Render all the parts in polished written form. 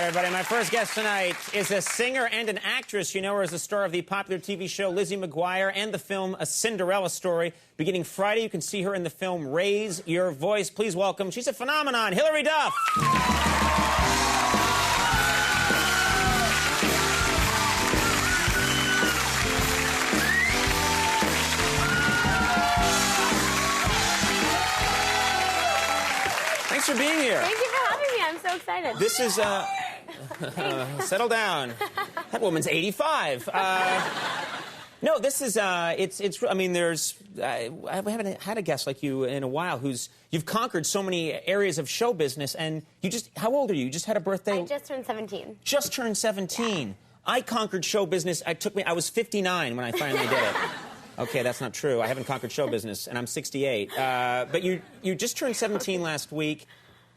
everybody. My first guest tonight is a singer and an actress. You know her as the star of the popular TV show Lizzie McGuire and the film A Cinderella Story. Beginning Friday, you can see her in the film Raise Your Voice. Please welcome, she's a phenomenon, Hilary Duff. Thanks for being here. Thank you for having me. I'm so excited. This is, settle down. That woman's 85. No, this is, I mean, there's, I haven't had a guest like you in a while you've conquered so many areas of show business, and you just, how old are you? You just had a birthday? I just turned 17. Just turned 17. Yeah. I conquered show business. I was 59 when I finally did it. Okay, that's not true. I haven't conquered show business, and I'm 68. But you just turned 17 last week.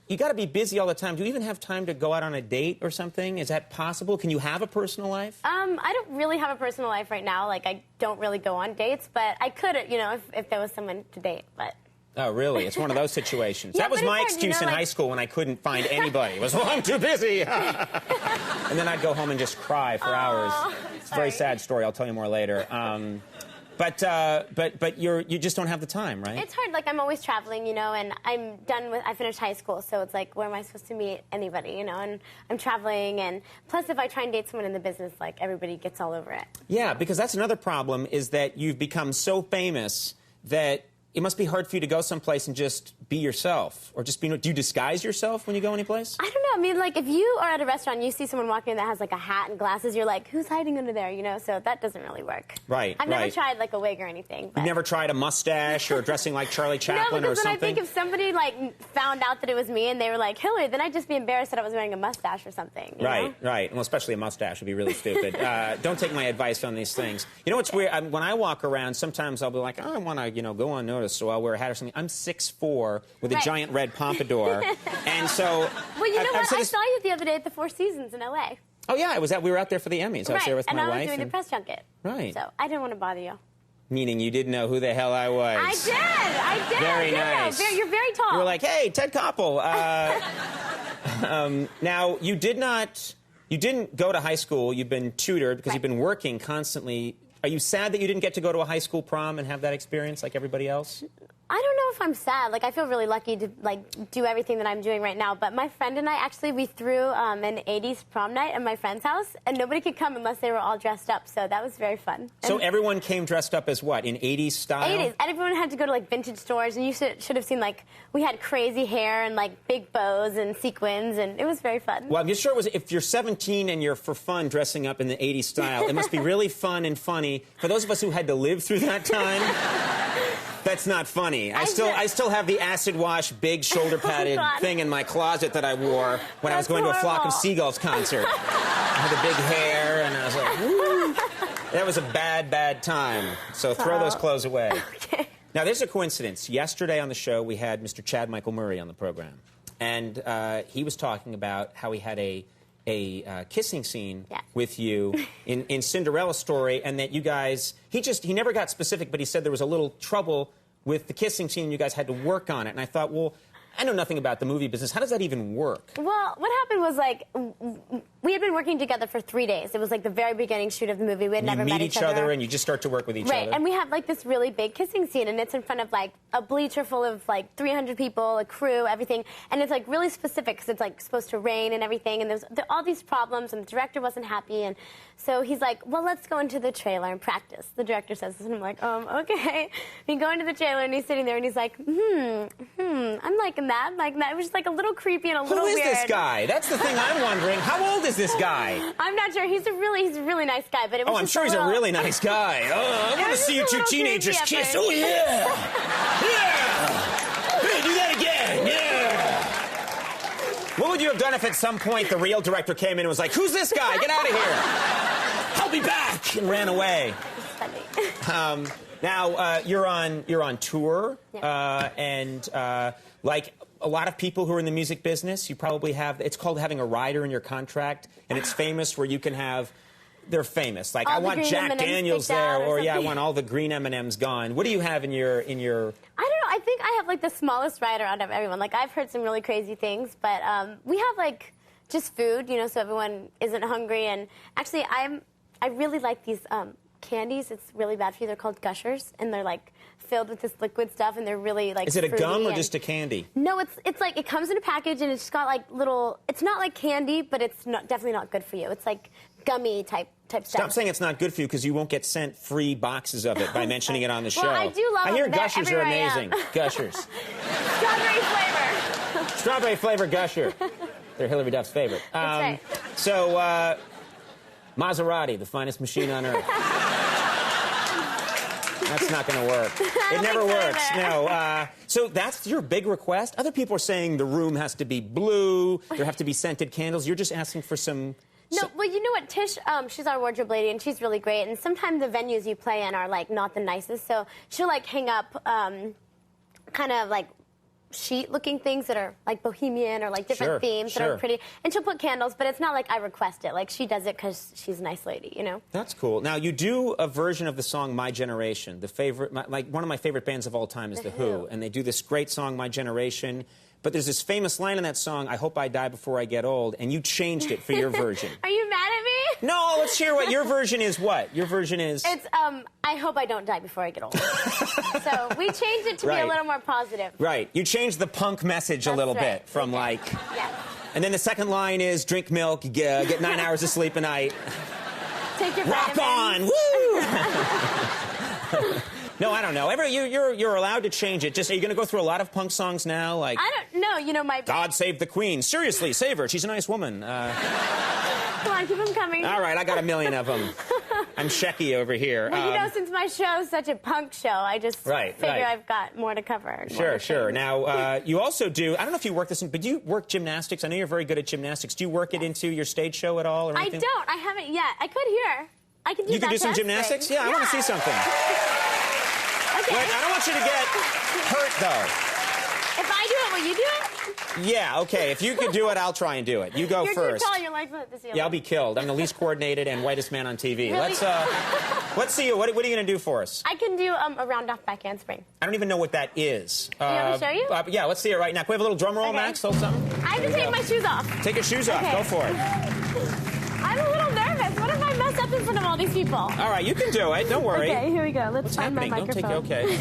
You got to be busy all the time. Do you even have time to go out on a date or something? Is that possible? Can you have a personal life? I don't really have a personal life right now. Like, I don't really go on dates, but I could, you know, if there was someone to date, but... Oh, really? It's one of those situations. Yeah, that was my excuse in high school when I couldn't find anybody. It was, well, I'm too busy. And then I'd go home and just cry for hours. It's a very sad story. I'll tell you more later. But you just don't have the time, right? It's hard. Like, I'm always traveling, you know, and I finished high school, so it's like, where am I supposed to meet anybody, you know? And I'm traveling, and plus, if I try and date someone in the business, like, everybody gets all over it. Yeah, because that's another problem, is that you've become so famous that it must be hard for you to go someplace and just be yourself, or just be. Do you disguise yourself when you go anyplace? I don't know. I mean, like, if you are at a restaurant and you see someone walking in that has, like, a hat and glasses, you're like, who's hiding under there, you know? So that doesn't really work. Right, I've never tried, like, a wig or anything. But... You've never tried a mustache or dressing like Charlie Chaplin no, or something? No, because then I think if somebody, like, found out that it was me and they were like, Hilary, then I'd just be embarrassed that I was wearing a mustache or something. You know? Right. Well, especially a mustache would be really stupid. Don't take my advice on these things. You know what's weird? When I walk around, sometimes I'll be like, oh, I want to, you know, go unnoticed, so I'll wear a hat or something. I'm 6'4" with a giant red pompadour, and so... Well, you know what? I saw you the other day at the Four Seasons in L.A. Oh, yeah, we were out there for the Emmys. I was there with my wife. And I was doing the press junket. Right. So I didn't want to bother you. Meaning you didn't know who the hell I was. I did. Very nice. You're very tall. You were like, hey, Ted Koppel. Now, you didn't go to high school. You've been tutored because you've been working constantly. Are you sad that you didn't get to go to a high school prom and have that experience like everybody else? I don't know if I'm sad. Like, I feel really lucky to, like, do everything that I'm doing right now. But my friend and I, actually, we threw an 80s prom night at my friend's house, and nobody could come unless they were all dressed up. So that was very fun. So everyone came dressed up as what, in 80s style? 80s. And everyone had to go to, like, vintage stores, and you should have seen, like, we had crazy hair and, like, big bows and sequins, and it was very fun. Well, I'm just sure it was, if you're 17 and you're for fun dressing up in the 80s style, it must be really fun and funny. For those of us who had to live through that time... That's not funny. I still have the acid wash, big shoulder padded thing in my closet that I wore when I was going to a Flock of Seagulls concert. I had the big hair, and I was like, woo. That was a bad, bad time. So throw those clothes away. Okay. Now, there's a coincidence. Yesterday on the show, we had Mr. Chad Michael Murray on the program. And he was talking about how he had a kissing scene with you in Cinderella Story, and that you guys, he never got specific, but he said there was a little trouble with the kissing scene, and you guys had to work on it. And I thought, well, I know nothing about the movie business. How does that even work? Well, what happened was, like, we had been working together for 3 days. It was, like, the very beginning shoot of the movie. We had never met each other. You meet each other, and you just start to work with each other. Right, and we have, like, this really big kissing scene, and it's in front of, like, a bleacher full of, like, 300 people, a crew, everything. And it's, like, really specific, because it's, like, supposed to rain and everything, and there's all these problems, and the director wasn't happy, and so he's like, well, let's go into the trailer and practice. The director says this, and I'm like, okay. We go into the trailer, and he's sitting there, and he's like, I'm liking that, It was just, like, a little creepy and a little weird. Who is this guy? That's the thing I'm wondering. How old is this guy? I'm not sure. He's a really nice guy, but it was I'm sure he's a really nice guy. Oh, I want to see you two teenagers kiss. Oh, yeah. Yeah. Hey, do that again. Yeah. What would you have done if at some point the real director came in and was like, who's this guy? Get out of here. I'll be back. And ran away. It's funny. Now, you're on tour, and like a lot of people who are in the music business, you probably have, it's called having a rider in your contract, and it's famous where you can have, they're famous. Like, I want Jack Daniels there, or I want all the green M&Ms gone. What do you have in your... I don't know. I think I have, like, the smallest rider out of everyone. Like, I've heard some really crazy things, but we have, like, just food, you know, so everyone isn't hungry. And actually, I really like these candies. It's really bad for you. They're called Gushers, and they're like filled with this liquid stuff, and they're really like. Is it a gum or and, just a candy? No, it's like it comes in a package, and it's just got like little. It's not like candy, but it's definitely not good for you. It's like gummy type stuff. Stop saying it's not good for you, because you won't get sent free boxes of it by mentioning it on the show. Well, I do love I hear them. Gushers are amazing. Gushers. Strawberry flavor. Strawberry flavor Gusher. They're Hilary Duff's favorite. That's right. So, Maserati, the finest machine on earth. That's not going to work. It never works. No. So that's your big request? Other people are saying the room has to be blue, there have to be scented candles. You're just asking for some... No, well, you know what, Tish, she's our wardrobe lady, and she's really great. And sometimes the venues you play in are, like, not the nicest. So she'll, like, hang up kind of, like, sheet-looking things that are, like, bohemian or, like, different themes that are pretty. And she'll put candles, but it's not like I request it. Like, she does it because she's a nice lady, you know? That's cool. Now, you do a version of the song My Generation. The favorite, like, one of my favorite bands of all time is The Who. And they do this great song, My Generation. But there's this famous line in that song, I hope I die before I get old, and you changed it for your version. Are you mad at me? No, let's hear what your version is. What? Your version is... It's, I hope I don't die before I get old. So we changed it to be a little more positive. Right. You changed the punk message a little bit from, like... Yes. And then the second line is, drink milk, get 9 hours of sleep a night. Take your Rock vitamins. on! Woo! No, I don't know. You're allowed to change it. Just, are you going to go through a lot of punk songs now? Like, I don't know. You know, my... God Save the Queen. Seriously, save her. She's a nice woman. Come on, keep them coming. All right, I got a million of them. I'm Shecky over here. Well, you know, since my show is such a punk show, I just figure I've got more to cover. Sure. Now, you also do, I don't know if you work this in, but do you work gymnastics? I know you're very good at gymnastics. Do you work it into your stage show at all? Or anything? I don't. I haven't yet. I could here. I could do You could do some gymnastics? Yeah, I want to see something. Okay. Wait, I don't want you to get hurt, though. If I do it, will you do it? Yeah, okay. If you could do it, I'll try and do it. You go You're first. You're tall, your legs will hit the ceiling. Yeah, I'll be killed. I'm the least coordinated and whitest man on TV. Really? Let's see you. What are you going to do for us? I can do a round-off back handspring. I don't even know what that is. You want me to show you? Yeah, let's see it right now. Can we have a little drum roll, Max? Hold something. I have to take my shoes off. Take your shoes off. Go for it. I'm a little nervous. What if I mess up in front of all these people? All right, you can do it. Don't worry. Okay, here we go. Let's find my microphone. Okay.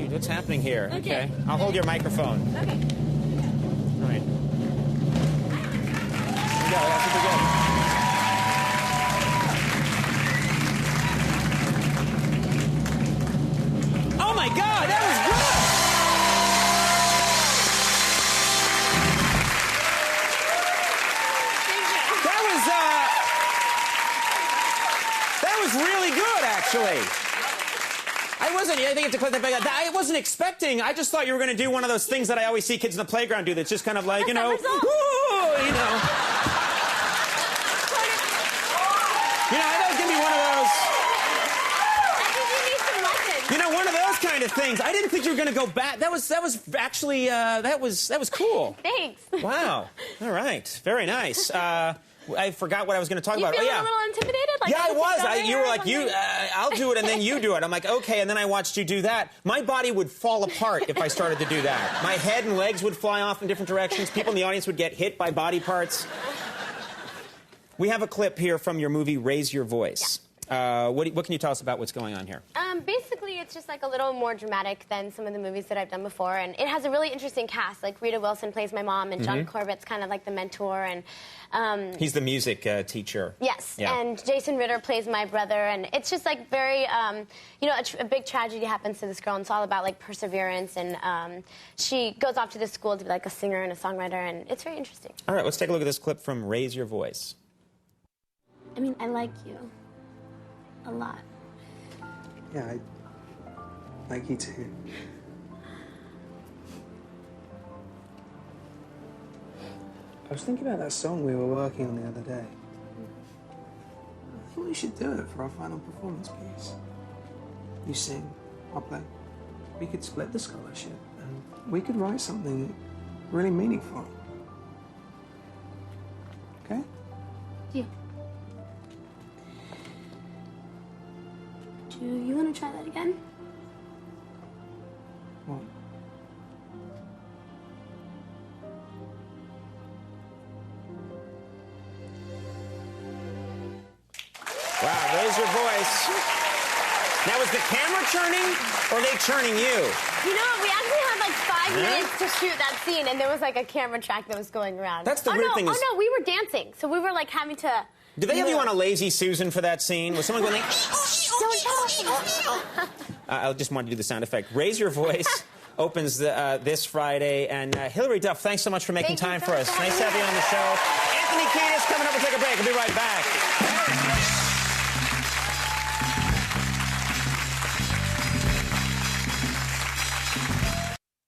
What's happening here? Okay. I'll hold your microphone. Okay. All right. Yeah, that should be good. Oh my God, that was good! That was really good, actually. I wasn't expecting. I just thought you were going to do one of those things that I always see kids in the playground do. That's just kind of like, you know, woo, you know. I know it's going to be one of those. I think you need some lessons. You know, one of those kind of things. I didn't think you were going to go back. That was actually that was cool. Thanks. Wow. All right. Very nice. I forgot what I was going to talk about. You feel a little intimidated? Like, yeah, I was. You were like, I'll do it, and then you do it. I'm like, okay, and then I watched you do that. My body would fall apart if I started to do that. My head and legs would fly off in different directions. People in the audience would get hit by body parts. We have a clip here from your movie, Raise Your Voice. Yeah. What can you tell us about what's going on here? Basically, it's just like a little more dramatic than some of the movies that I've done before, and it has a really interesting cast. Like Rita Wilson plays my mom, and John Corbett's kind of like the mentor, and he's the music teacher. Yes, yeah. And Jason Ritter plays my brother, and it's just like very, you know, a big tragedy happens to this girl, and it's all about like perseverance, and she goes off to this school to be like a singer and a songwriter, and it's very interesting. All right, let's take a look at this clip from Raise Your Voice. I mean, I like you. A lot. Yeah, I like you too. I was thinking about that song we were working on the other day. I thought we should do it for our final performance piece. You sing, I'll play. We could split the scholarship, and we could write something really meaningful. Okay? Yeah. Do you want to try that again? What? Wow, raise your voice. Now, is the camera churning, or are they churning you? You know, we actually had like 5 minutes to shoot that scene, and there was like a camera track that was going around. That's the weird thing. Oh no, we were dancing, so we were like having to. Did they have you on a Lazy Susan for that scene? Was someone going like... I just wanted to do the sound effect. Raise Your Voice opens this Friday. And Hilary Duff, thanks so much for making time for us. Nice to have you on the show. Anthony Kiedis coming up. We'll take a break. We'll be right back.